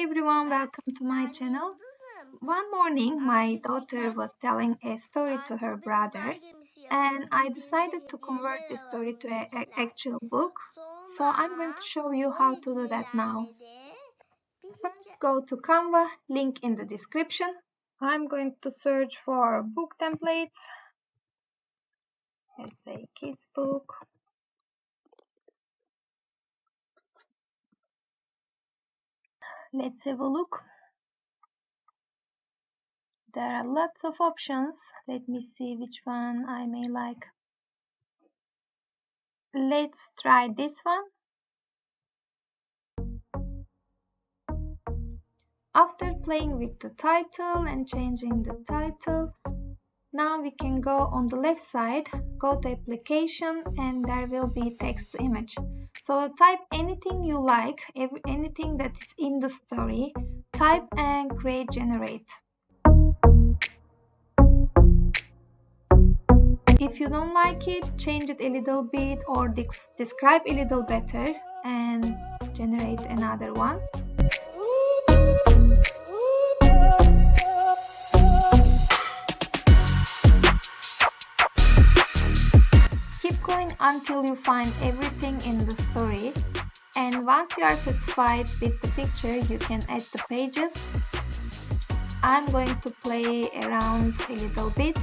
everyone, welcome to my channel. One morning, my daughter was telling a story to her brother, and I decided to convert the story to an actual book. So I'm going to show you how to do that now. First, go to Canva, link in the description. I'm going to search for book templates. Let's say kids book. Let's have a look. There are lots of options. Let me see which one I may like. Let's try this one. After playing with the title and changing the title, now we can go on the left side, go to application, and there will be text to image. So type anything you like, anything that is in the story, type and create generate. If you don't like it, change it a little bit or describe a little better and generate another one. Keep going until you find everything in the story, and once you are satisfied with the picture, you can add the pages. I'm going to play around a little bit.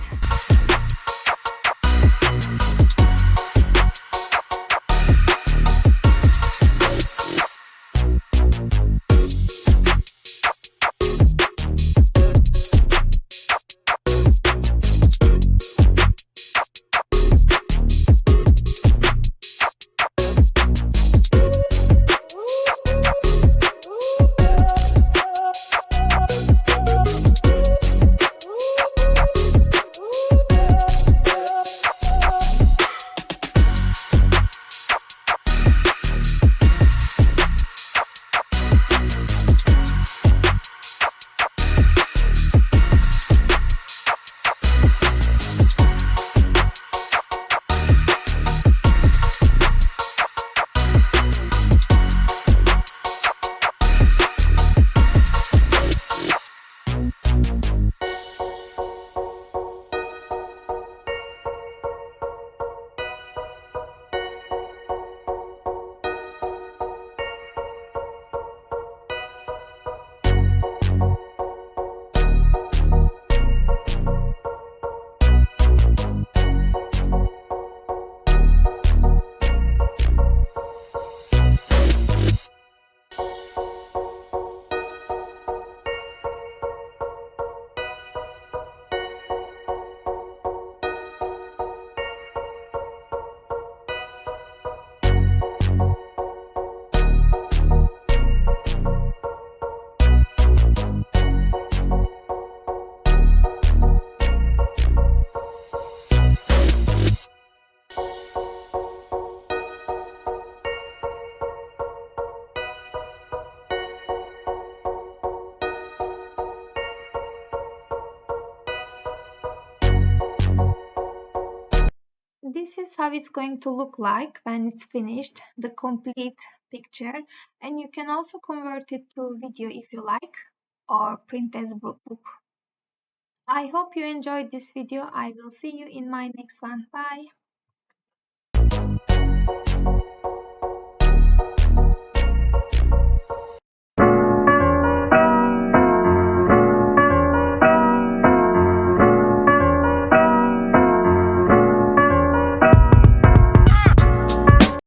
This is how it's going to look like when it's finished, the complete picture, and you can also convert it to video if you like, or print as book. I hope you enjoyed this video. I will see you in my next one. Bye.